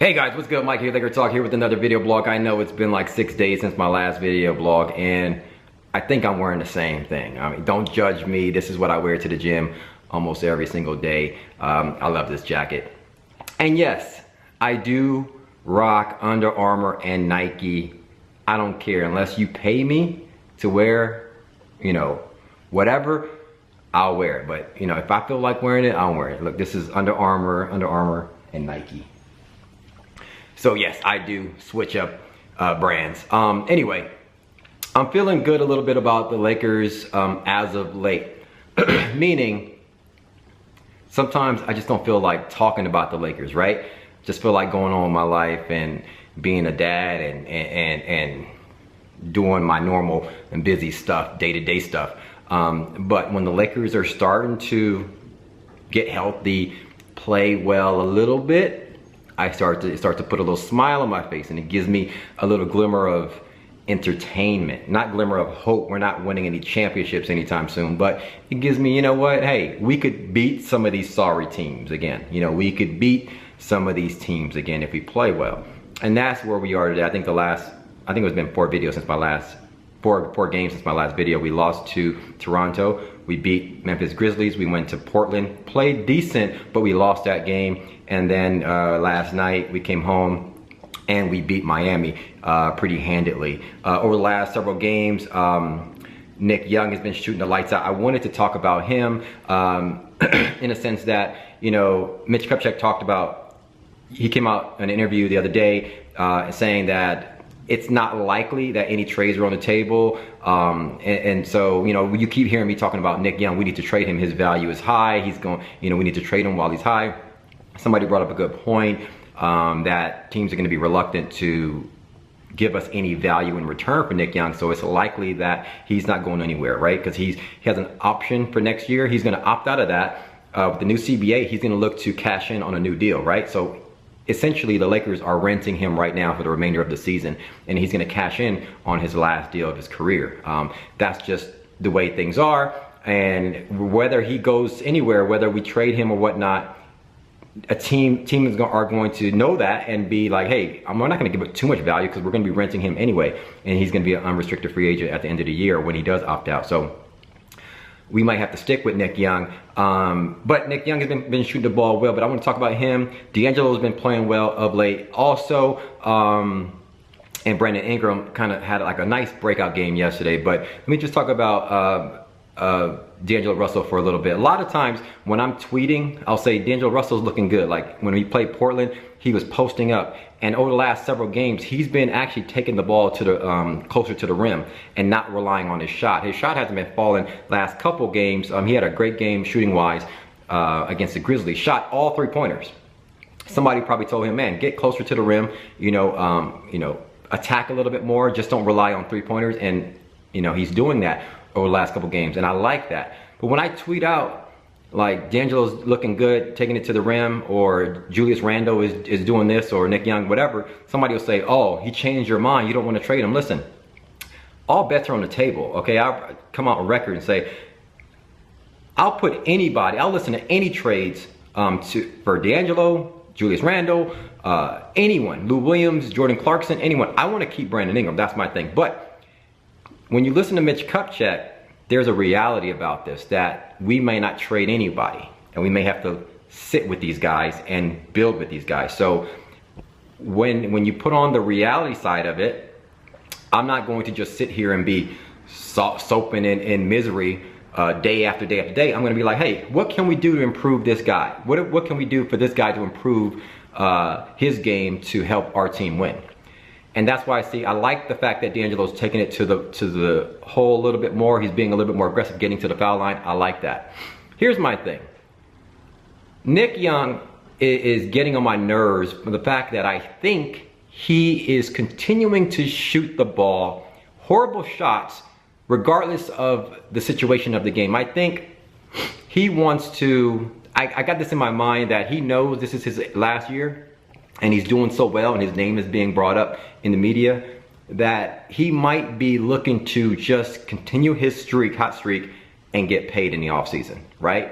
Hey guys, what's good? Mike here, Laker Talk here with another video blog. I know it's been like 6 days since my last video blog and I think I'm wearing the same thing. I mean, don't judge me. This is what I wear to the gym almost every single day. I love this jacket. And yes, I do rock Under Armour and Nike. I don't care unless you pay me to wear, whatever, I'll wear it. But, if I feel like wearing it, I'll wear it. Look, this is Under Armour and Nike. So yes, I do switch up brands. Anyway, I'm feeling good a little bit about the Lakers as of late. Meaning, sometimes I just don't feel like talking about the Lakers, right? Just feel like going on with my life and being a dad and doing my normal and busy stuff, day-to-day stuff. But when the Lakers are starting to get healthy, play well a little bit, I start to put a little smile on my face, and it gives me a little glimmer of entertainment, not glimmer of hope. We're not winning any championships anytime soon, but it gives me, you know what, hey, we could beat some of these sorry teams again. We could beat some of these teams again if we play well. And that's where we are today. I think it's been 4 games since my last video. We lost to Toronto. We beat Memphis Grizzlies. We went to Portland, played decent, but we lost that game. And then last night we came home and we beat Miami pretty handedly. Over the last several games, Nick Young has been shooting the lights out. I wanted to talk about him in a sense that, Mitch Kupchak talked about, he came out in an interview the other day saying that it's not likely that any trades are on the table. And so, you keep hearing me talking about Nick Young. We need to trade him. His value is high. He's going, we need to trade him while he's high. Somebody brought up a good point that teams are going to be reluctant to give us any value in return for Nick Young. So it's likely that he's not going anywhere, right? Because he has an option for next year. He's going to opt out of that. With the new CBA, he's going to look to cash in on a new deal, right? So essentially, the Lakers are renting him right now for the remainder of the season, and he's going to cash in on his last deal of his career. That's just the way things are. And whether he goes anywhere, whether we trade him or whatnot, a team are going to know that and be like, hey, we're not going to give it too much value because we're going to be renting him anyway, and he's going to be an unrestricted free agent at the end of the year when he does opt out. So we might have to stick with Nick Young. But Nick Young has been shooting the ball well, but I want to talk about him. D'Angelo's been playing well of late also. And Brandon Ingram kind of had like a nice breakout game yesterday. But let me just talk about D'Angelo Russell for a little bit. A lot of times when I'm tweeting, I'll say D'Angelo Russell's looking good. Like when we played Portland, he was posting up. And over the last several games, he's been actually taking the ball to the closer to the rim and not relying on his shot. His shot hasn't been falling last couple games. He had a great game shooting wise against the Grizzlies. Shot all 3-pointers. Somebody probably told him, man, get closer to the rim. Attack a little bit more. Just don't rely on 3-pointers. And he's doing that over the last couple games, and I like that. But when I tweet out like D'Angelo's looking good, taking it to the rim, or Julius Randle is doing this, or Nick Young, whatever, somebody will say, oh, he changed your mind, you don't want to trade him. Listen, all bets are on the table, okay? I'll come out on record and say, I'll listen to any trades for D'Angelo, Julius Randle, anyone, Lou Williams, Jordan Clarkson, anyone. I want to keep Brandon Ingram, that's my thing. But when you listen to Mitch Kupchak, there's a reality about this, that we may not trade anybody, and we may have to sit with these guys and build with these guys. So when you put on the reality side of it, I'm not going to just sit here and be soaping in misery day after day after day. I'm going to be like, hey, what can we do to improve this guy? What can we do for this guy to improve his game to help our team win? And that's why I like the fact that D'Angelo's taking it to the hole a little bit more. He's being a little bit more aggressive, getting to the foul line. I like that. Here's my thing. Nick Young is getting on my nerves for the fact that I think he is continuing to shoot the ball, horrible shots, regardless of the situation of the game. I think he wants to, I got this in my mind that he knows this is his last year, and he's doing so well and his name is being brought up in the media, that he might be looking to just continue his hot streak and get paid in the offseason, right?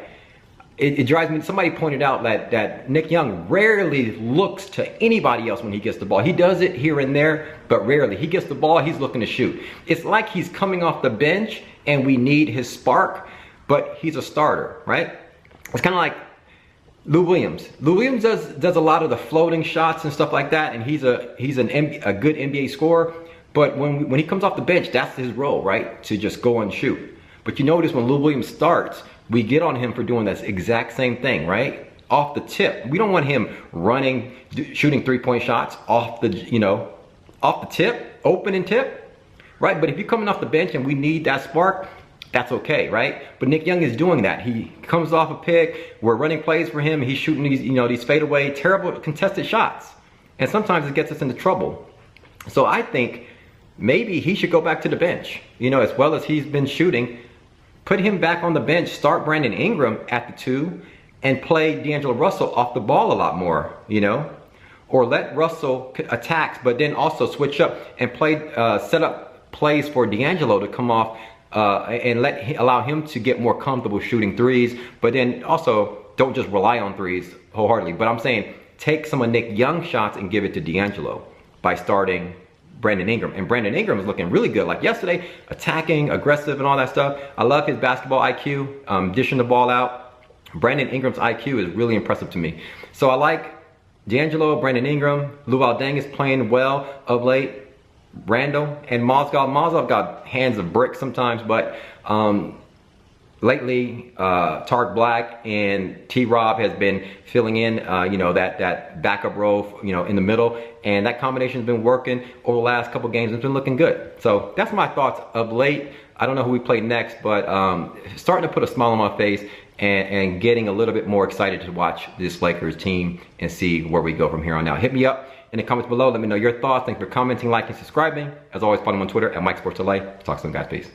it drives me. Somebody pointed out that Nick Young rarely looks to anybody else when he gets the ball. He does it here and there, but rarely. He gets the ball, he's looking to shoot. It's like he's coming off the bench and we need his spark, but he's a starter, right? It's kind of like Lou Williams. Lou Williams does a lot of the floating shots and stuff like that, and he's a good NBA scorer. But when he comes off the bench, that's his role, right? To just go and shoot. But you notice when Lou Williams starts, we get on him for doing this exact same thing, right? Off the tip. We don't want him running, shooting 3-point shots off the, off the tip, open and tip, right? But if you're coming off the bench and we need that spark, that's okay, right? But Nick Young is doing that. He comes off a pick, we're running plays for him, he's shooting these, these fadeaway, terrible contested shots. And sometimes it gets us into trouble. So I think maybe he should go back to the bench, as well as he's been shooting. Put him back on the bench, start Brandon Ingram at the 2, and play D'Angelo Russell off the ball a lot more, Or let Russell attack, but then also switch up and play, set up plays for D'Angelo to come off and allow him to get more comfortable shooting threes, but then also don't just rely on threes wholeheartedly. But I'm saying take some of Nick Young's shots and give it to D'Angelo by starting Brandon Ingram. And Brandon Ingram is looking really good. Like yesterday, attacking, aggressive, and all that stuff. I love his basketball IQ, dishing the ball out. Brandon Ingram's IQ is really impressive to me. So I like D'Angelo, Brandon Ingram. Luol Deng is playing well of late. Randall and Mozgov got hands of brick sometimes, but lately Tark Black and T-Rob has been filling in that backup role in the middle, and that combination has been working over the last couple games. It's been looking good. So that's my thoughts of late. I don't know who we play next, but starting to put a smile on my face and getting a little bit more excited to watch this Lakers team and see where we go from here on out. Hit me up in the comments below. Let me know your thoughts. Thanks for commenting, liking, subscribing. As always, follow me on Twitter at MikeSportsLA. Talk soon, guys. Peace.